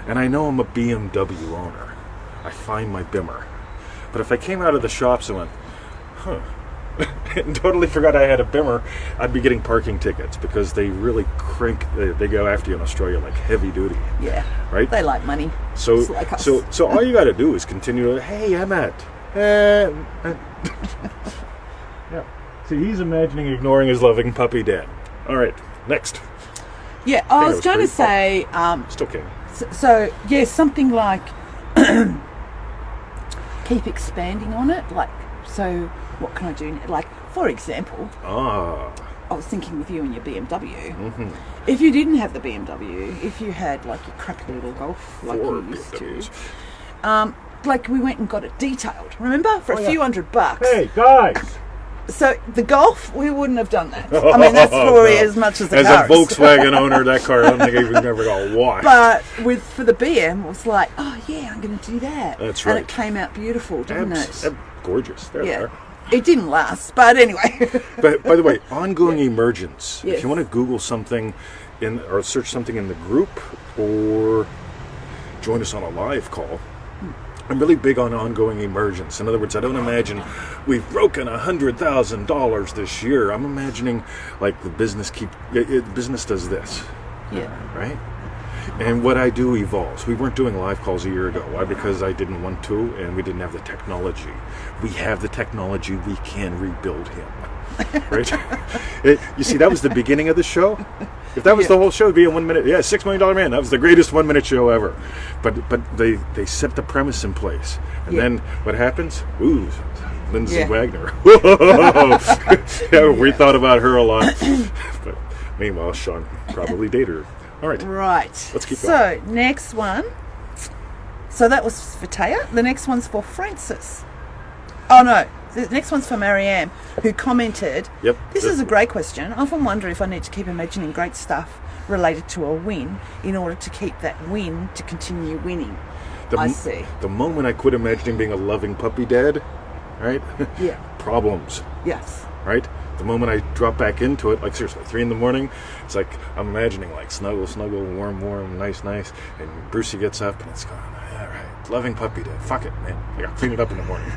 [SPEAKER 1] and I know I'm a BMW owner, I find my Bimmer. But if I came out of the shops and went, and totally forgot I had a Bimmer, I'd be getting parking tickets because they really they go after you in Australia like heavy duty,
[SPEAKER 2] Yeah,
[SPEAKER 1] right?
[SPEAKER 2] they like money.
[SPEAKER 1] So,
[SPEAKER 2] Just like us.
[SPEAKER 1] so all you got to do is continue to, hey, Emmett. Yeah. See, he's imagining ignoring his loving puppy dad. All right, next.
[SPEAKER 2] Yeah, I was
[SPEAKER 1] was
[SPEAKER 2] going to
[SPEAKER 1] pretty-
[SPEAKER 2] say,
[SPEAKER 1] Still okay.
[SPEAKER 2] so yeah, something like keep expanding on it. Like, so what can I do? Like, for example,
[SPEAKER 1] Ah,
[SPEAKER 2] I was thinking with you and your BMW.
[SPEAKER 1] mm-hmm.
[SPEAKER 2] If you didn't have the BMW, if you had like your crappy little Golf, like
[SPEAKER 1] 4
[SPEAKER 2] you used
[SPEAKER 1] BMWs.
[SPEAKER 2] to, like we went and got it detailed. Remember, for
[SPEAKER 1] Oh,
[SPEAKER 2] a
[SPEAKER 1] yeah.
[SPEAKER 2] few $100.
[SPEAKER 1] Hey, guys!
[SPEAKER 2] So the Golf, we wouldn't have done that. I mean, that's probably
[SPEAKER 1] No.
[SPEAKER 2] as much as the
[SPEAKER 1] As
[SPEAKER 2] car
[SPEAKER 1] a Volkswagen owner, that car, I don't think I've ever got washed.
[SPEAKER 2] But for the BM, it was like, oh yeah, I'm going to do that.
[SPEAKER 1] That's
[SPEAKER 2] And
[SPEAKER 1] right.
[SPEAKER 2] it came out beautiful, didn't it?
[SPEAKER 1] Gorgeous. There they
[SPEAKER 2] Yeah.
[SPEAKER 1] are.
[SPEAKER 2] It didn't last, but anyway.
[SPEAKER 1] But by the way, ongoing emergence.
[SPEAKER 2] Yes.
[SPEAKER 1] If you want to Google something or search something in the group or join us on a live call, I'm really big on ongoing emergence. In other words, I don't imagine we've broken $100,000 this year. I'm imagining like the business business does this,
[SPEAKER 2] Yeah.
[SPEAKER 1] right? And what I do evolves. We weren't doing live calls a year ago. Why? Because I didn't want to, and we didn't have the technology. We have the technology. We can rebuild him. Right? You see, that was the beginning of the show. If that was the whole show, it'd be a 1 minute. Yeah, $6 Million Man. That was the greatest 1 minute show ever. But they set the premise in place, and
[SPEAKER 2] Yeah.
[SPEAKER 1] then what happens? Ooh, Lindsay
[SPEAKER 2] Yeah.
[SPEAKER 1] Wagner. Whoa! Yeah, we thought about her a lot. But meanwhile, Sean probably dated her. All right.
[SPEAKER 2] Right.
[SPEAKER 1] Let's keep
[SPEAKER 2] So, next one. So that was for Taya. The next one's for Francis. Oh, no. The next one's for Marianne, who commented,
[SPEAKER 1] Yep.
[SPEAKER 2] This is a great question. I often wonder if I need to keep imagining great stuff related to a win in order to keep that win to continue winning. I see.
[SPEAKER 1] The moment I quit imagining being a loving puppy dad, right?
[SPEAKER 2] Yeah.
[SPEAKER 1] Problems,
[SPEAKER 2] Yes.
[SPEAKER 1] right? The moment I drop back into it, like seriously, 3 a.m, it's like I'm imagining like snuggle, warm, nice, and Brucey gets up and it's going, all right, loving puppy dad. Fuck it, man. I gotta clean it up in the morning.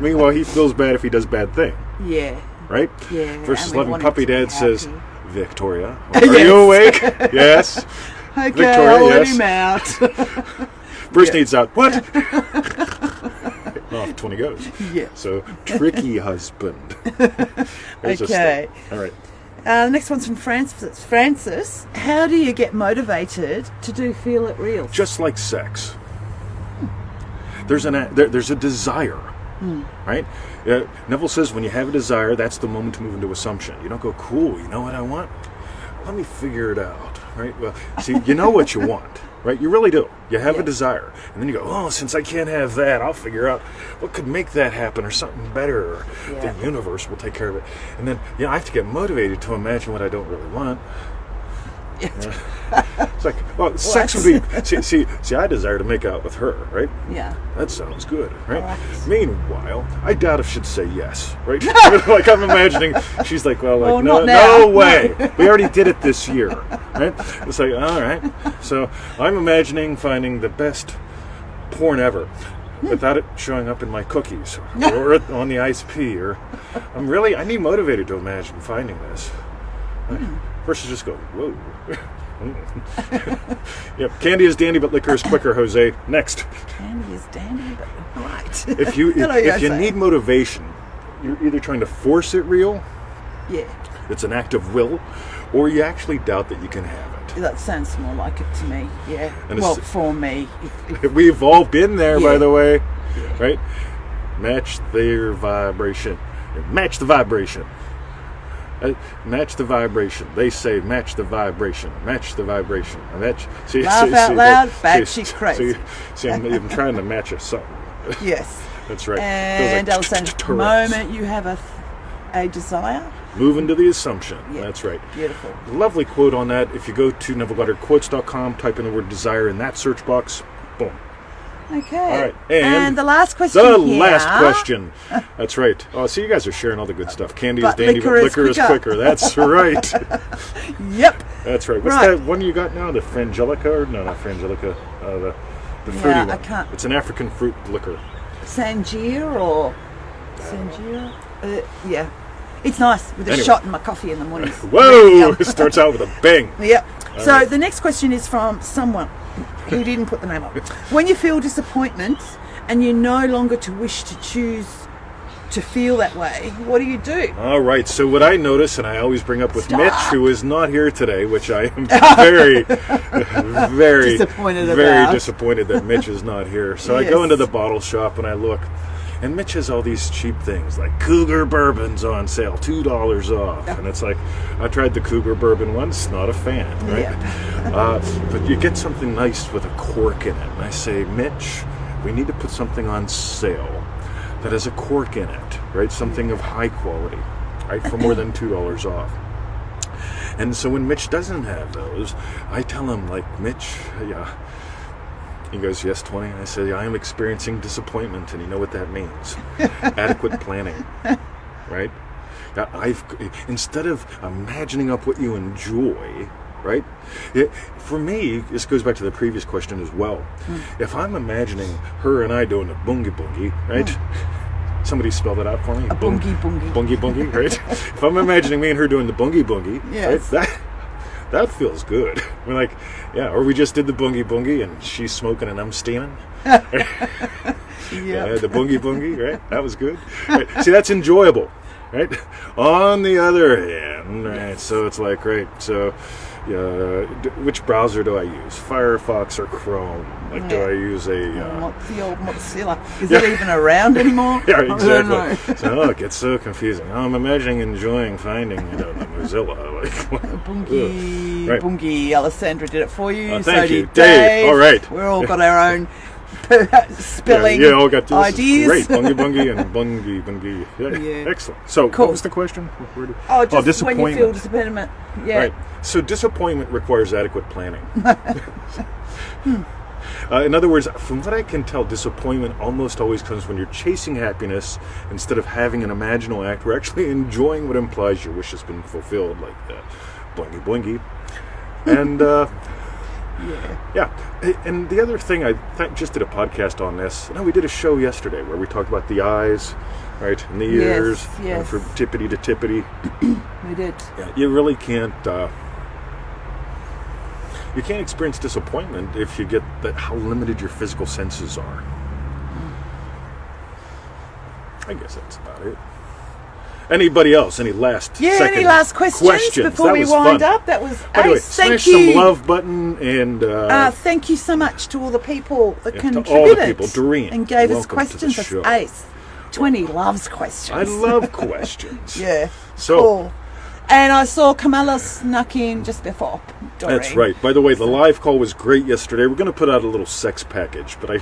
[SPEAKER 1] Meanwhile, he feels bad if he does bad thing,
[SPEAKER 2] Yeah.
[SPEAKER 1] right?
[SPEAKER 2] Yeah.
[SPEAKER 1] Versus
[SPEAKER 2] and we
[SPEAKER 1] loving
[SPEAKER 2] want him
[SPEAKER 1] puppy
[SPEAKER 2] to be
[SPEAKER 1] dad says,
[SPEAKER 2] happy.
[SPEAKER 1] Victoria, are
[SPEAKER 2] Yes.
[SPEAKER 1] you awake? Yes.
[SPEAKER 2] Okay,
[SPEAKER 1] Victoria,
[SPEAKER 2] I'll let
[SPEAKER 1] yes.
[SPEAKER 2] him out.
[SPEAKER 1] Bruce
[SPEAKER 2] Yeah.
[SPEAKER 1] needs out. What? off 20 goes.
[SPEAKER 2] Yeah.
[SPEAKER 1] So, tricky husband. There's a
[SPEAKER 2] Okay.
[SPEAKER 1] step. All right.
[SPEAKER 2] The next one's from Francis. Francis, how do you get motivated to do Feel It Real?
[SPEAKER 1] Just like sex. There's a desire, right? Neville says when you have a desire, that's the moment to move into assumption. You don't go, cool, you know what I want? Let me figure it out, right? Well, see, you know what you want, right? You really do. You have a desire. And then you go, oh, since I can't have that, I'll figure out what could make that happen or something better. Or the universe will take care of it. And then, I have to get motivated to imagine what I don't really want. It's like, well, sex would be. See, I desire to make out with her, right?
[SPEAKER 2] Yeah.
[SPEAKER 1] That sounds good, right?
[SPEAKER 2] Right.
[SPEAKER 1] Meanwhile, I doubt if she'd say yes, right? Like I'm imagining, she's like, well, like,
[SPEAKER 2] Oh,
[SPEAKER 1] no,
[SPEAKER 2] not now.
[SPEAKER 1] no way. We already did it this year, right? It's like, all right. So I'm imagining finding the best porn ever. Without it showing up in my cookies or on the iced tea, or I need motivated to imagine finding this. Versus just go, whoa. Yep, candy is dandy, but liquor is quicker, Jose. Next.
[SPEAKER 2] Candy is dandy, but right.
[SPEAKER 1] If you need motivation, you're either trying to force it real, it's an act of will, or you actually doubt that you can have it.
[SPEAKER 2] That sounds more like it to me, yeah.
[SPEAKER 1] And
[SPEAKER 2] well, for me. If
[SPEAKER 1] We've all been there, by
[SPEAKER 2] Yeah.
[SPEAKER 1] the way, right? Match their vibration. Match the vibration. Match the vibration. They say match the vibration. Match the vibration. See,
[SPEAKER 2] Laugh out loud, batshit crazy.
[SPEAKER 1] See, I'm trying to match a something.
[SPEAKER 2] Yes.
[SPEAKER 1] That's right.
[SPEAKER 2] And
[SPEAKER 1] Feels like
[SPEAKER 2] Alessandra, the
[SPEAKER 1] Tourette's.
[SPEAKER 2] moment you have a desire.
[SPEAKER 1] Move into the assumption.
[SPEAKER 2] Yeah.
[SPEAKER 1] That's right.
[SPEAKER 2] Beautiful.
[SPEAKER 1] Lovely quote on that. If you go to NevilleGoddardQuotes.com, type in the word desire in that search box, boom.
[SPEAKER 2] Okay.
[SPEAKER 1] All right.
[SPEAKER 2] And the last question
[SPEAKER 1] The
[SPEAKER 2] here.
[SPEAKER 1] last question. That's right. Oh, see, you guys are sharing all the good stuff. Candy is
[SPEAKER 2] But
[SPEAKER 1] dandy, but
[SPEAKER 2] liquor is
[SPEAKER 1] liquor is quicker. That's right.
[SPEAKER 2] Yep.
[SPEAKER 1] That's right. What's
[SPEAKER 2] Right.
[SPEAKER 1] that one you got now? The Frangelica? Or no, not Frangelica. The fruity
[SPEAKER 2] Yeah,
[SPEAKER 1] one.
[SPEAKER 2] I can't-
[SPEAKER 1] It's an African fruit liquor.
[SPEAKER 2] Sangier or Sangier? Yeah. It's nice with a
[SPEAKER 1] Anyway.
[SPEAKER 2] shot in my coffee in the morning.
[SPEAKER 1] Whoa! It starts out with a bang.
[SPEAKER 2] Yep. So
[SPEAKER 1] right.
[SPEAKER 2] the next question is from someone who didn't put the name up. When you feel disappointment and you no longer wish to choose to feel that way, what do?
[SPEAKER 1] All right. So what I notice, and I always bring up with
[SPEAKER 2] Stop.
[SPEAKER 1] Mitch, who is not here today, which I am very, very
[SPEAKER 2] Disappointed
[SPEAKER 1] very
[SPEAKER 2] about.
[SPEAKER 1] disappointed that Mitch is not here. So I
[SPEAKER 2] Yes.
[SPEAKER 1] go into the bottle shop and I look, and Mitch has all these cheap things like Cougar bourbons on sale, $2 off, and it's like I tried the Cougar bourbon once, not a fan, right? But you get something nice with a cork in it, and I say, Mitch, we need to put something on sale that has a cork in it, right? Something of high quality, right? For more than $2 off. And so when Mitch doesn't have those, I tell him, like, Mitch, yeah. He goes, yes, 20. And I say, I am experiencing disappointment, and you know what that means. Adequate planning, right? Instead of imagining up what you enjoy, right? For me, this goes back to the previous question as well. If I'm imagining her and I doing a bungie bungie, right? Somebody spell that out for me.
[SPEAKER 2] A bungie bungie.
[SPEAKER 1] Bungie bungie, right? If I'm imagining me and her doing the bungie bungie,
[SPEAKER 2] Yes.
[SPEAKER 1] right? That feels good. We're like, yeah, or we just did the bungie bungie and she's smoking and I'm steaming.
[SPEAKER 2] Yeah.
[SPEAKER 1] The bungie bungie, right? That was good. Right. See, that's enjoyable, right? On the other hand, right? So it's like, right? So, which browser do I use? Firefox or Chrome? Like, do I use a?
[SPEAKER 2] The old Mozilla. Is it even around anymore?
[SPEAKER 1] Yeah,
[SPEAKER 2] I don't know.
[SPEAKER 1] exactly. So it gets so confusing. I'm imagining enjoying finding, the Mozilla. Like,
[SPEAKER 2] Bungie,
[SPEAKER 1] Right.
[SPEAKER 2] Bungie, Alessandra did it for you.
[SPEAKER 1] Thank
[SPEAKER 2] so
[SPEAKER 1] you,
[SPEAKER 2] did
[SPEAKER 1] Dave. All right.
[SPEAKER 2] We've all got our own spelling
[SPEAKER 1] Yeah, all got this.
[SPEAKER 2] ideas.
[SPEAKER 1] Great, bungie bungie and bungie. Yeah,
[SPEAKER 2] Yeah.
[SPEAKER 1] excellent. So,
[SPEAKER 2] Cool.
[SPEAKER 1] what was the question? Where did-
[SPEAKER 2] Oh, just when you
[SPEAKER 1] disappointment.
[SPEAKER 2] feel disappointment. Yeah.
[SPEAKER 1] Right. So disappointment requires adequate planning. In other words, from what I can tell, disappointment almost always comes when you're chasing happiness instead of having an imaginal act. We're actually enjoying what implies your wish has been fulfilled, like blingy blingy. And yeah. And the other thing, I just did a podcast on this. We did a show yesterday where we talked about the eyes, right, and the ears,
[SPEAKER 2] yes.
[SPEAKER 1] and from tippity to tippity.
[SPEAKER 2] We did.
[SPEAKER 1] Yeah, you really can't. You can't experience disappointment if you get that how limited your physical senses are. I guess that's about it. Anybody else? Any last
[SPEAKER 2] any last questions before
[SPEAKER 1] That
[SPEAKER 2] we
[SPEAKER 1] was
[SPEAKER 2] wind
[SPEAKER 1] fun.
[SPEAKER 2] up? That was
[SPEAKER 1] Anyway,
[SPEAKER 2] ace. Thank
[SPEAKER 1] smash
[SPEAKER 2] you.
[SPEAKER 1] some love button and
[SPEAKER 2] Thank you so much to all the people that
[SPEAKER 1] to
[SPEAKER 2] contributed
[SPEAKER 1] all the people. Doreen,
[SPEAKER 2] and gave us
[SPEAKER 1] welcome to the
[SPEAKER 2] questions. That's
[SPEAKER 1] show.
[SPEAKER 2] ace. 20 loves questions.
[SPEAKER 1] I love questions.
[SPEAKER 2] Yeah.
[SPEAKER 1] So
[SPEAKER 2] Cool. And I saw Camilla snuck in just before Doreen.
[SPEAKER 1] that's right. By the way, the live call was great yesterday. We're going to put out a little sex package, but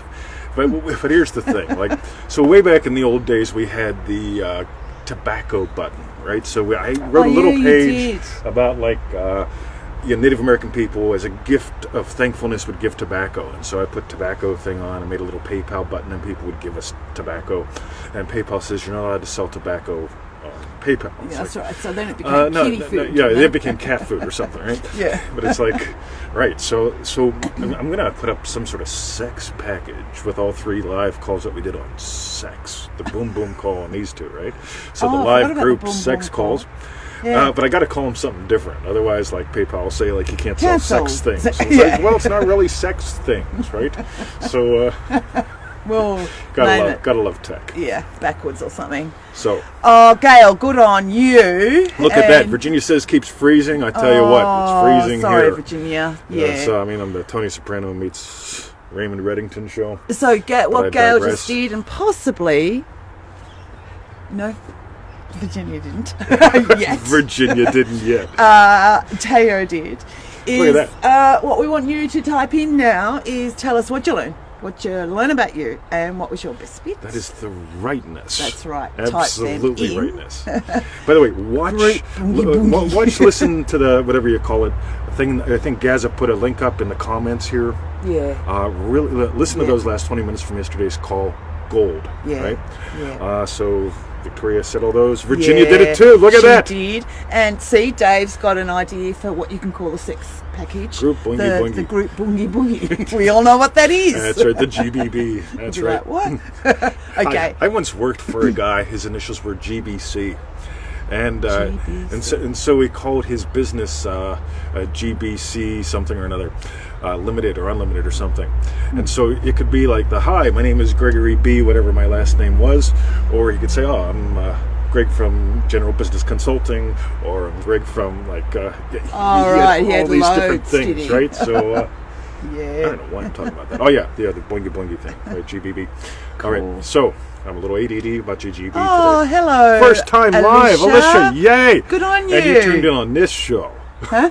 [SPEAKER 1] here's the thing. Like, so way back in the old days, we had the tobacco button, right? So I wrote a little
[SPEAKER 2] you
[SPEAKER 1] page
[SPEAKER 2] did.
[SPEAKER 1] about like Native American people as a gift of thankfulness would give tobacco, and so I put tobacco thing on and made a little PayPal button, and people would give us tobacco, and PayPal says you're not allowed to sell tobacco on PayPal. It's
[SPEAKER 2] Yeah, that's
[SPEAKER 1] like,
[SPEAKER 2] right. So then it became kitty food.
[SPEAKER 1] yeah,
[SPEAKER 2] didn't
[SPEAKER 1] it became cat food or something, right?
[SPEAKER 2] Yeah.
[SPEAKER 1] But it's like, right, so I'm going to put up some sort of sex package with all 3 live calls that we did on sex. The boom boom call and these 2, right? So
[SPEAKER 2] Oh,
[SPEAKER 1] the
[SPEAKER 2] I forgot
[SPEAKER 1] live
[SPEAKER 2] about the
[SPEAKER 1] group
[SPEAKER 2] boom
[SPEAKER 1] sex
[SPEAKER 2] boom call.
[SPEAKER 1] calls.
[SPEAKER 2] Yeah.
[SPEAKER 1] But I got to call them something different. Otherwise, like PayPal will say, like, you can't sell
[SPEAKER 2] Cancelled.
[SPEAKER 1] sex things. So it's
[SPEAKER 2] Yeah.
[SPEAKER 1] like, well, it's not really sex things, right? So
[SPEAKER 2] Well, name it.
[SPEAKER 1] gotta love tech.
[SPEAKER 2] Yeah, backwards or something.
[SPEAKER 1] So
[SPEAKER 2] Oh, Gail, good on you.
[SPEAKER 1] look at that.
[SPEAKER 2] And-
[SPEAKER 1] Virginia says keeps freezing. I tell you what, it's freezing
[SPEAKER 2] sorry,
[SPEAKER 1] here.
[SPEAKER 2] Virginia.
[SPEAKER 1] Yeah,
[SPEAKER 2] Yeah.
[SPEAKER 1] so I mean, I'm the Tony Soprano meets Raymond Reddington show.
[SPEAKER 2] So
[SPEAKER 1] I
[SPEAKER 2] what Gail
[SPEAKER 1] digress.
[SPEAKER 2] just did, and possibly no, Virginia didn't yet.
[SPEAKER 1] Virginia didn't yet.
[SPEAKER 2] Teo did.
[SPEAKER 1] Look
[SPEAKER 2] Is
[SPEAKER 1] at
[SPEAKER 2] what we want you to type in now is tell us what you learn about you, and what was your best bit.
[SPEAKER 1] That is the rightness.
[SPEAKER 2] That's right. Type them
[SPEAKER 1] Absolutely
[SPEAKER 2] in.
[SPEAKER 1] rightness. By the way, watch, listen to the whatever you call it thing. I think Gaza put a link up in the comments here.
[SPEAKER 2] Yeah.
[SPEAKER 1] Really listen to
[SPEAKER 2] Yeah.
[SPEAKER 1] those last 20 minutes from yesterday's call. Gold.
[SPEAKER 2] Yeah.
[SPEAKER 1] Right.
[SPEAKER 2] Yeah.
[SPEAKER 1] So Victoria said all those. Virginia did it too. Look at
[SPEAKER 2] she
[SPEAKER 1] that.
[SPEAKER 2] Did. And see, Dave's got an idea for what you can call the sex package.
[SPEAKER 1] Group Boingy
[SPEAKER 2] the,
[SPEAKER 1] Boingy.
[SPEAKER 2] The group Boingy Boingy. We all know what that is.
[SPEAKER 1] That's right. The GBB. That's
[SPEAKER 2] You're
[SPEAKER 1] right.
[SPEAKER 2] like, what? Okay.
[SPEAKER 1] I once worked for a guy. His initials were GBC. And
[SPEAKER 2] GBC.
[SPEAKER 1] and so we called his business GBC something or another, limited or unlimited or something. And so it could be like hi, my name is Gregory B, whatever my last name was, or he could say, oh, I'm Greg from General Business Consulting, or I'm Greg from like
[SPEAKER 2] All right, he
[SPEAKER 1] all
[SPEAKER 2] had
[SPEAKER 1] these different
[SPEAKER 2] loads, did
[SPEAKER 1] things,
[SPEAKER 2] he?
[SPEAKER 1] right? So I
[SPEAKER 2] Yeah.
[SPEAKER 1] don't know why I'm talking about that. Oh yeah, the Boingy Boingy thing, right? GBB. All right, so I'm a little ADD about GGB
[SPEAKER 2] Oh,
[SPEAKER 1] today.
[SPEAKER 2] hello.
[SPEAKER 1] First time live, Alicia, yay!
[SPEAKER 2] Good on you.
[SPEAKER 1] And you tuned in on this show.
[SPEAKER 2] Huh?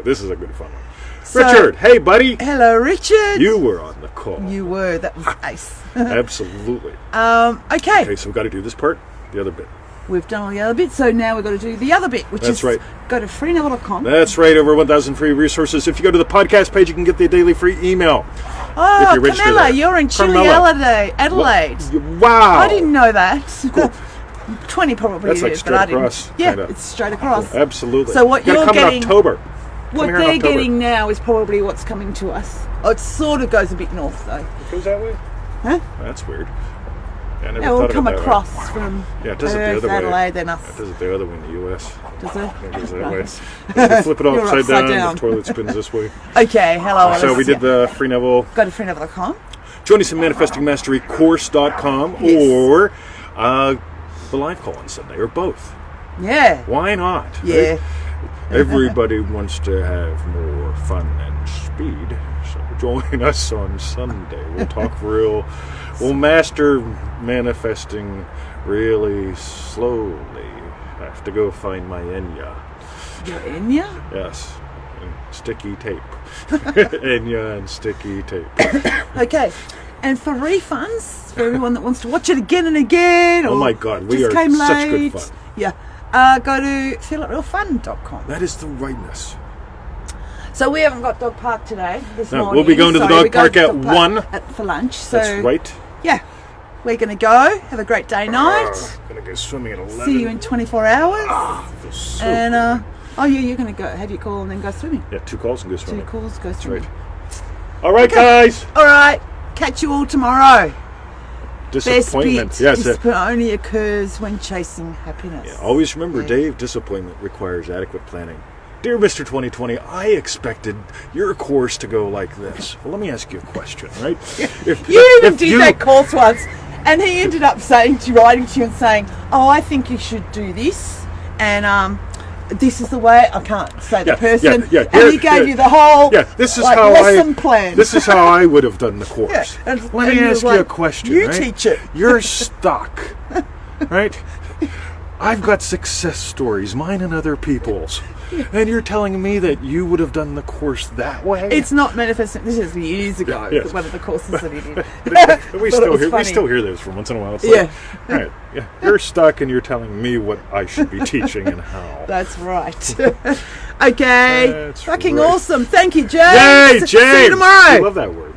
[SPEAKER 1] This is a good fun one.
[SPEAKER 2] So-
[SPEAKER 1] Richard, hey buddy.
[SPEAKER 2] Hello, Richard.
[SPEAKER 1] You were on the call.
[SPEAKER 2] You were. That was ace.
[SPEAKER 1] Absolutely.
[SPEAKER 2] Okay.
[SPEAKER 1] Okay, so we've got to do this part, the other bit.
[SPEAKER 2] We've done all the other bits, so now we've got to do the other bit, which
[SPEAKER 1] That's
[SPEAKER 2] is
[SPEAKER 1] right.
[SPEAKER 2] go to freenovel.com.
[SPEAKER 1] That's right, over 1,000 free resources. If you go to the podcast page, you can get the daily free email.
[SPEAKER 2] Oh,
[SPEAKER 1] if you're registered
[SPEAKER 2] Camilla,
[SPEAKER 1] there.
[SPEAKER 2] you're in Chile,
[SPEAKER 1] Carmela.
[SPEAKER 2] Adelaide.
[SPEAKER 1] Wow.
[SPEAKER 2] I didn't know that. 20 probably
[SPEAKER 1] That's like
[SPEAKER 2] did,
[SPEAKER 1] straight
[SPEAKER 2] but I didn't.
[SPEAKER 1] across,
[SPEAKER 2] Yeah,
[SPEAKER 1] kinda.
[SPEAKER 2] it's straight across.
[SPEAKER 1] Absolutely.
[SPEAKER 2] So what
[SPEAKER 1] Gotta
[SPEAKER 2] you're
[SPEAKER 1] come
[SPEAKER 2] getting-
[SPEAKER 1] in October.
[SPEAKER 2] What
[SPEAKER 1] Come here in
[SPEAKER 2] they're
[SPEAKER 1] October.
[SPEAKER 2] getting now is probably what's coming to us. Oh, it sort of goes a bit north, though.
[SPEAKER 1] It goes that way?
[SPEAKER 2] Huh?
[SPEAKER 1] That's weird. Yeah, I never
[SPEAKER 2] Yeah, we'll
[SPEAKER 1] thought
[SPEAKER 2] come
[SPEAKER 1] about that way.
[SPEAKER 2] across from
[SPEAKER 1] Yeah, it does it the
[SPEAKER 2] Perth,
[SPEAKER 1] other way.
[SPEAKER 2] Adelaide, then
[SPEAKER 1] It
[SPEAKER 2] us.
[SPEAKER 1] does it the other way in the U.S.
[SPEAKER 2] Does it?
[SPEAKER 1] It goes that
[SPEAKER 2] Right.
[SPEAKER 1] way. If you flip it
[SPEAKER 2] You're
[SPEAKER 1] upside
[SPEAKER 2] upside
[SPEAKER 1] down,
[SPEAKER 2] down.
[SPEAKER 1] the toilet spins this way.
[SPEAKER 2] Okay, hello,
[SPEAKER 1] So we
[SPEAKER 2] Alicia.
[SPEAKER 1] did the free Neville.
[SPEAKER 2] Go to freenovel.com.
[SPEAKER 1] Join us in manifestingmasterycourse.com
[SPEAKER 2] Yes.
[SPEAKER 1] or the live call on Sunday, or both.
[SPEAKER 2] Yeah.
[SPEAKER 1] Why not?
[SPEAKER 2] Yeah.
[SPEAKER 1] right? Everybody wants to have more fun and speed, so join us on Sunday. We'll talk we'll master manifesting really slowly. I have to go find my Enya.
[SPEAKER 2] You're Enya?
[SPEAKER 1] Yes, and sticky tape. Enya and sticky tape.
[SPEAKER 2] Okay. And for refunds, for everyone that wants to watch it again and again, or
[SPEAKER 1] Oh my God, we
[SPEAKER 2] just
[SPEAKER 1] are
[SPEAKER 2] came
[SPEAKER 1] such good
[SPEAKER 2] late,
[SPEAKER 1] fun.
[SPEAKER 2] Yeah. Go to feelitrealfun.com.
[SPEAKER 1] That is the rightness.
[SPEAKER 2] So we haven't got dog park today. This
[SPEAKER 1] No,
[SPEAKER 2] morning.
[SPEAKER 1] we'll be going to the
[SPEAKER 2] So
[SPEAKER 1] dog
[SPEAKER 2] we go
[SPEAKER 1] park
[SPEAKER 2] to
[SPEAKER 1] at
[SPEAKER 2] dog park
[SPEAKER 1] 1.
[SPEAKER 2] for lunch. So
[SPEAKER 1] That's right.
[SPEAKER 2] yeah, we're going to go. Have a great day night.
[SPEAKER 1] Gonna go swimming at 11.
[SPEAKER 2] See you in 24 hours.
[SPEAKER 1] Feels so
[SPEAKER 2] And
[SPEAKER 1] good.
[SPEAKER 2] oh yeah, you're going to go have your call and then go swimming.
[SPEAKER 1] Yeah, 2 calls and go
[SPEAKER 2] 2
[SPEAKER 1] swimming.
[SPEAKER 2] calls, go
[SPEAKER 1] That's
[SPEAKER 2] swimming.
[SPEAKER 1] right. All right, guys.
[SPEAKER 2] All right. Catch you all tomorrow. Best
[SPEAKER 1] Disappointment.
[SPEAKER 2] bit.
[SPEAKER 1] Yes.
[SPEAKER 2] Disappointment only occurs when chasing happiness.
[SPEAKER 1] Yeah, always remember,
[SPEAKER 2] Yeah.
[SPEAKER 1] Dave, disappointment requires adequate planning. Dear Mr. 2020, I expected your course to go like this. Well, let me ask you a question, right?
[SPEAKER 2] You even did that course once, And he ended up writing to you and saying, "Oh, I think you should do this," and this is the way. I can't say the person. And he gave you the whole
[SPEAKER 1] this is
[SPEAKER 2] lesson plan.
[SPEAKER 1] This is how I would have done the course.
[SPEAKER 2] And
[SPEAKER 1] Let me ask you a question.
[SPEAKER 2] You
[SPEAKER 1] right?
[SPEAKER 2] teach it.
[SPEAKER 1] You're stuck, right? I've got success stories, mine and other people's. And you're telling me that you would have done the course that way?
[SPEAKER 2] It's not manifesting. This is years ago.
[SPEAKER 1] Yes.
[SPEAKER 2] One of the courses that he did.
[SPEAKER 1] we still hear this from once in a while. It's right. Yeah. You're stuck, and you're telling me what I should be teaching and how.
[SPEAKER 2] That's right. Okay.
[SPEAKER 1] That's
[SPEAKER 2] Fucking
[SPEAKER 1] right.
[SPEAKER 2] awesome. Thank you, James.
[SPEAKER 1] Yay, James!
[SPEAKER 2] See you tomorrow.
[SPEAKER 1] I love that word.